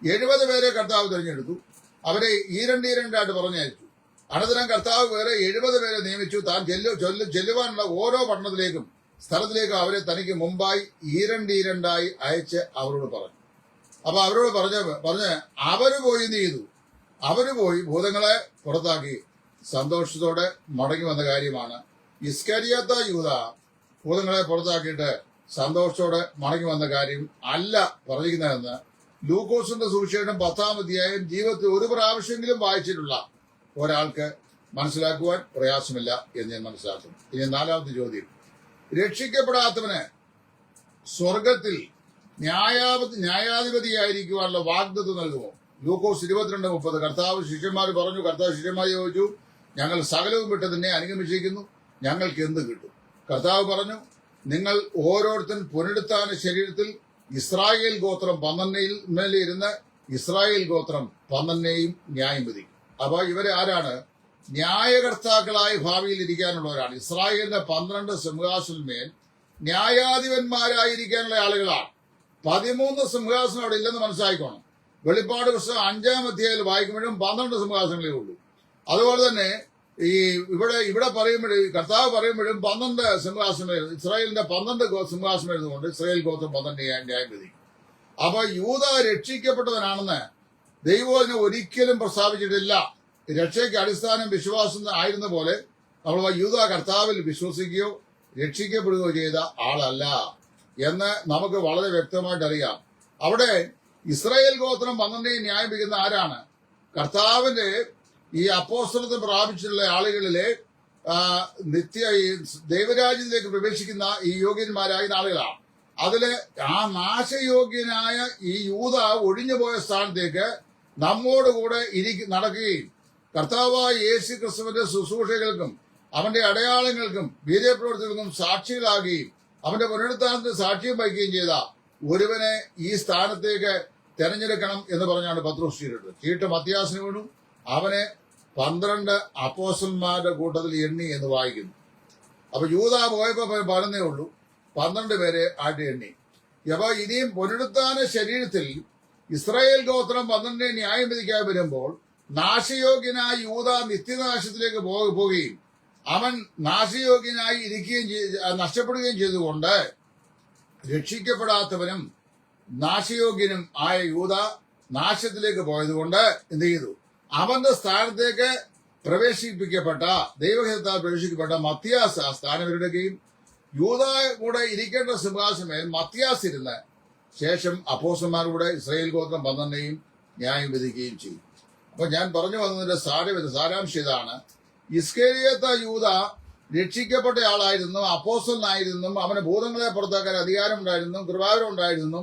S1: 70 പേരെ കർത്താവ് തിരഞ്ഞെടുത്തു. അവരെ ഈരണ്ടായിട്ട് പറഞ്ഞയച്ചു. അനന്തരം കർത്താവ് വേറെ 70 പേരെ നിയമിച്ചു. താൻ ചെല്ലുവാനുള്ള ഓരോ പട്ടണത്തിലേക്കും സ്ഥലത്തിലേക്കും അവരെ തനിക്ക് മുമ്പായി ഈരണ്ടായി അയച്ച് അവരോട് പറഞ്ഞു. അപ്പൊ അവരോട് പറഞ്ഞ് അവര് പോയി എന്ത് ചെയ്തു? അവര് പോയി ഭൂതങ്ങളെ പുറത്താക്കി സന്തോഷത്തോടെ മടങ്ങി വന്ന കാര്യമാണ്. ഇസ്കരിയാത്ത യൂദ ഭൂതങ്ങളെ പുറത്താക്കിയിട്ട് സന്തോഷത്തോടെ മടങ്ങി വന്ന കാര്യം അല്ല പറഞ്ഞിരിക്കുന്നതെന്ന് ലൂക്കോസിന്റെ സുവിശേഷം 10-ാം അധ്യായം ജീവിതത്തിൽ ഒരു പ്രാവശ്യമെങ്കിലും വായിച്ചിട്ടുള്ള ഒരാൾക്ക് മനസ്സിലാക്കുവാൻ പ്രയാസമില്ല എന്ന് ഞാൻ മനസ്സിലാക്കുന്നു. ഇനി 4-ാമത്തെ ചോദ്യം, രക്ഷിക്കപ്പെടാത്തവന് സ്വർഗത്തിൽ ന്യായാധിപതിയായിരിക്കുവാനുള്ള വാഗ്ദത്തം നൽകുമോ? ലൂക്കോസ് 22:30. കർത്താവ് ശിഷ്യന്മാർ ചോദിച്ചു, ഞങ്ങൾ സകലവും വിട്ട് തന്നെ അനുഗമിച്ചിരിക്കുന്നു, ഞങ്ങൾക്ക് എന്ത് കിട്ടും? കർത്താവ് പറഞ്ഞു, നിങ്ങൾ ഓരോരുത്തൻ പുനരുത്ഥാന ശരീരത്തിൽ ഇസ്രായേൽ ഗോത്രം 12 മേലിരുന്ന് ഇസ്രായേൽ ഗോത്രം 12 ന്യായം വിധിക്കും. അപ്പൊ ഇവരെ ആരാണ്? ന്യായകർത്താക്കളായി ഭാവിയിൽ ഇരിക്കാനുള്ളവരാണ്. ഇസ്രായേലിന്റെ 12 സിംഹാസനമേൽ ന്യായാധിപന്മാരായിരിക്കാനുള്ള ആളുകളാണ്. 13 സിംഹാസനം അവിടെ ഇല്ലെന്ന് മനസ്സിലാക്കണം. വെളിപ്പാട് പുസ്തകം 5-ാം അധ്യായത്തിൽ വായിക്കുമ്പോഴും 12 സിംഹാസനങ്ങളേ ഉള്ളൂ. അതുപോലെ തന്നെ ഇവിടെ പറയുമ്പോഴും കർത്താവ് പറയുമ്പോഴും 12 സിംഹാസനം, ഇസ്രായേലിന്റെ 12 സിംഹാസനം എഴുതുകൊണ്ട് ഇസ്രായേൽ ഗോത്രം 12 ന്യായം വിധിക്കും. അപ്പൊ യൂദ രക്ഷിക്കപ്പെട്ടവനാണെന്ന് ദൈവം ഒരിക്കലും പ്രസ്താവിച്ചിട്ടില്ല. രക്ഷയ്ക്ക് അടിസ്ഥാനം വിശ്വാസം ആയിരുന്ന പോലെ നമ്മൾ യൂദ കർത്താവിൽ വിശ്വസിക്കുകയോ രക്ഷിക്കപ്പെടുകയോ ചെയ്ത ആളല്ല എന്ന് നമുക്ക് വളരെ വ്യക്തമായിട്ട് അറിയാം. അവിടെ ഇസ്രായേൽ ഗോത്രം 12 ന്യായം വിധിക്കുന്ന ആരാണ്? കർത്താവിന്റെ ഈ അപ്പോസ്തലത്വം പ്രാപിച്ചിട്ടുള്ള ആളുകളിലെ ദൈവരാജ്യത്തിലേക്ക് പ്രവേശിക്കുന്ന ഈ യോഗ്യന്മാരായ ആളുകളാണ്. അതില് ആ നാശയോഗ്യനായ ഈ യൂദ ഒഴിഞ്ഞുപോയ സ്ഥാനത്തേക്ക് നമ്മോടുകൂടെ നടക്കുകയും കർത്താവായ യേശു ക്രിസ്തുവിന്റെ ശുശ്രൂഷകൾക്കും അവന്റെ അടയാളങ്ങൾക്കും വീര്യപ്രവർത്തികൾക്കും സാക്ഷികളാകുകയും അവന്റെ പുനരുത്ഥാനത്തിന് സാക്ഷ്യം വഹിക്കുകയും ചെയ്ത ഒരുവനെ ഈ സ്ഥാനത്തേക്ക് തെരഞ്ഞെടുക്കണം എന്ന് പറഞ്ഞാണ് പത്രോസ് ചീട്ട് മത്തിയാസിന് വീണു. അവനെ 12 അപ്പോസ്തലന്മാരുടെ കൂട്ടത്തിൽ എണ്ണി എന്ന് വായിക്കുന്നു. അപ്പൊ യൂദാ പോയപ്പോ പറഞ്ഞേ ഉള്ളൂ, 12 പേരെ ആയിട്ട് എണ്ണി. അപ്പൊ ഇനിയും പുനരുത്ഥാന ശരീരത്തിൽ ഇസ്രായേൽ ഗോത്രം 12 ന്യായം വിധിക്കാൻ വരുമ്പോൾ നാശയോഗ്യനായ യൂദാ നിത്യനാശത്തിലേക്ക് പോവുകയും അവൻ നാശയോഗ്യനായി ഇരിക്കുകയും നഷ്ടപ്പെടുകയും ചെയ്തുകൊണ്ട് രക്ഷിക്കപ്പെടാത്തവനും നാശയോഗ്യനും ആയ യൂദാ നാശത്തിലേക്ക് പോയതുകൊണ്ട് എന്ത് ചെയ്തു? അവന്റെ സ്ഥാനത്തേക്ക് പ്രവേശിപ്പിക്കപ്പെട്ട ദൈവഹിതത്താൽ പ്രവേശിക്കപ്പെട്ട മത്യാസ് ആ സ്ഥാനം എടുക്കുകയും യൂദാ കൂടെ ഇരിക്കേണ്ട സിംഹാസനമേൽ മത്യാസ് ഇരുന്ന് ശേഷം അപ്പോസ്തലന്മാരുടെ ഇസ്രായേൽ ഗോത്രം 12 ന്യായം വിധിക്കുകയും ചെയ്യും. അപ്പൊ ഞാൻ പറഞ്ഞു വന്നതിന്റെ സാരാംശം ഇതാണ്. ഇസ്കേരിയോത്ത യൂദാ രക്ഷിക്കപ്പെട്ട ആളായിരുന്നു, അപ്പോസ്തലനായിരുന്നു, അവന് ഭൂതങ്ങളെ പുറത്താക്കാൻ അധികാരമുണ്ടായിരുന്നു, കൃപാവരം ഉണ്ടായിരുന്നു,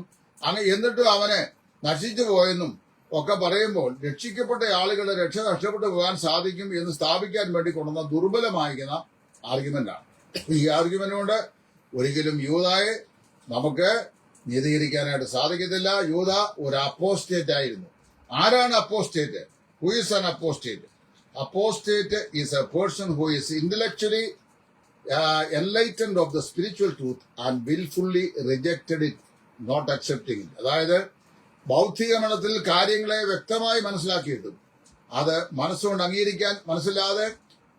S1: എന്നിട്ടും അവന് നശിച്ചു പോയെന്നും ഒക്കെ പറയുമ്പോൾ രക്ഷിക്കപ്പെട്ട ആളുകളുടെ രക്ഷ നഷ്ടപ്പെട്ടു പോകാൻ സാധിക്കും എന്ന് സ്ഥാപിക്കാൻ വേണ്ടി കൊണ്ടുവന്ന ദുർബലമായിരിക്കുന്ന ആർഗ്യുമെന്റാണ്. ഈ ആർഗ്യുമെന്റ് കൊണ്ട് ഒരിക്കലും യൂദായെ നമുക്ക് നീതീകരിക്കാനായിട്ട് സാധിക്കത്തില്ല. യൂദാ ഒരു അപ്പോസ്റ്റേറ്റ് ആയിരുന്നു. ആരാണ് apostate? Who is an apostate? Apostate is a person who is intellectually enlightened of the spiritual truth and willfully rejected it, not accepting it. അതായത് ബൗദ്ധിക മണ്ഡലത്തിൽ കാര്യങ്ങളെ വ്യക്തമായി മനസ്സിലാക്കിയിട്ടും അത് മനസ്സുകൊണ്ട് അംഗീകരിക്കാൻ മനസ്സിലാതെ,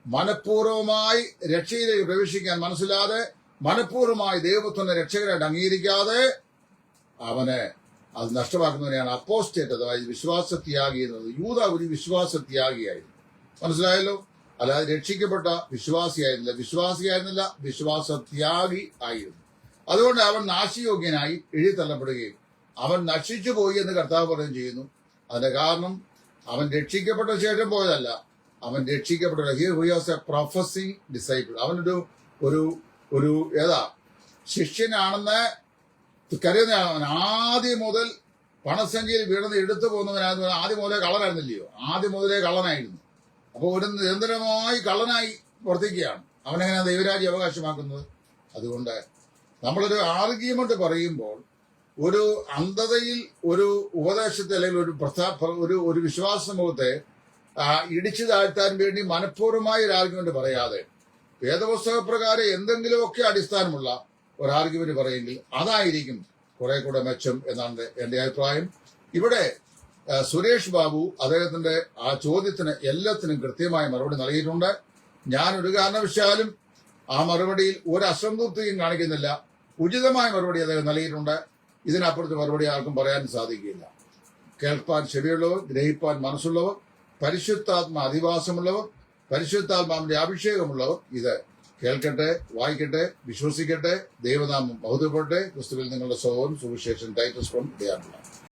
S1: മനഃപൂർവ്വമായി രക്ഷയിലേക്ക് പ്രവേശിക്കാൻ മനസ്സിലാതെ, മനഃപൂർവ്വമായി ദൈവത്തിന്റെ രക്ഷകരായിട്ട് അംഗീകരിക്കാതെ അവനെ അത് നഷ്ടമാക്കുന്നതിനെയാണ് അപ്പോസ്റ്റേറ്റ് അഥവാ വിശ്വാസത്യാഗി എന്നത്. യൂദാ ഒരു വിശ്വാസത്യാഗിയായിരുന്നു. മനസ്സിലായല്ലോ? അല്ലാതെ രക്ഷിക്കപ്പെട്ട വിശ്വാസിയായിരുന്നില്ല, വിശ്വാസത്യാഗി ആയിരുന്നു. അതുകൊണ്ട് അവൻ നാശയോഗ്യനായി എഴുതിത്തള്ളപ്പെടുകയും അവൻ നശിച്ചു പോയി എന്ന് കർത്താവ് പറയുകയും ചെയ്യുന്നു. അതിന്റെ കാരണം അവൻ രക്ഷിക്കപ്പെട്ട ശേഷം പോയതല്ല, അവൻ രക്ഷിക്കപ്പെട്ട പ്രൊഫസിംഗ് ഡിസൈപ്പിൾ. അവനൊരു ഒരു ഒരു ശിഷ്യനാണെന്ന് കരുതുന്ന അവൻ ആദ്യം മുതൽ പണസഞ്ചിയിൽ വീണത് എടുത്തു പോകുന്നവനായിരുന്നു. ആദ്യം മുതലേ കള്ളനായിരുന്നില്ലയോ? ആദ്യം മുതലേ കള്ളനായിരുന്നു. അപ്പോൾ ഒരു നിരന്തരമായി കള്ളനായി വർദ്ധിക്കുകയാണ്. അവനെങ്ങനെ ദൈവരാജ്യം അവകാശമാക്കുന്നത്? അതുകൊണ്ട് നമ്മളൊരു ആർഗ്യുമെന്റ് പറയുമ്പോൾ ഒരു അന്ധതയിൽ ഒരു ഉപദേശത്തെ അല്ലെങ്കിൽ ഒരു വിശ്വാസ സമൂഹത്തെ ഇടിച്ചു താഴ്ത്താൻ വേണ്ടി മനഃപൂർവ്വമായ ഒരു ആർഗ്യുമെന്റ് പറയാതെ വേദപുസ്തക പ്രകാരം എന്തെങ്കിലുമൊക്കെ അടിസ്ഥാനമുള്ള ഒരു ആർഗ്യുമെന്റ് പറയുമെങ്കിൽ അതായിരിക്കും കുറെ കൂടെ മെച്ചം എന്നാണ് എന്റെ അഭിപ്രായം. ഇവിടെ സുരേഷ് ബാബു അദ്ദേഹത്തിന്റെ ആ ചോദ്യത്തിന് എല്ലാത്തിനും കൃത്യമായ മറുപടി നൽകിയിട്ടുണ്ട്. ഞാൻ ഒരു കാരണവശാലും ആ മറുപടിയിൽ ഒരു അസംതൃപ്തിയും കാണിക്കുന്നില്ല. ഉചിതമായ മറുപടി അദ്ദേഹം നൽകിയിട്ടുണ്ട്. ഇതിനപ്പുറത്ത് മറുപടി ആർക്കും പറയാൻ സാധിക്കില്ല. കേൾപ്പാൻ ചെവിയുള്ളവർ, ഗ്രഹിപ്പാൻ മനസ്സുള്ളവർ, പരിശുദ്ധാത്മ അധിവാസമുള്ളവർ, പരിശുദ്ധാത്മാവിന്റെ അഭിഷേകമുള്ളവർ ഇത് കേൾക്കട്ടെ, വായിക്കട്ടെ, വിശ്വസിക്കട്ടെ. ദൈവനാമം ബഹുതപ്പെടട്ടെ. ക്രിസ്തുവിൽ നിങ്ങളുടെ സഹോദരൻ സുവിശേഷൻ ടൈറ്റസ് ഫ്രം ഡിയാർമുള.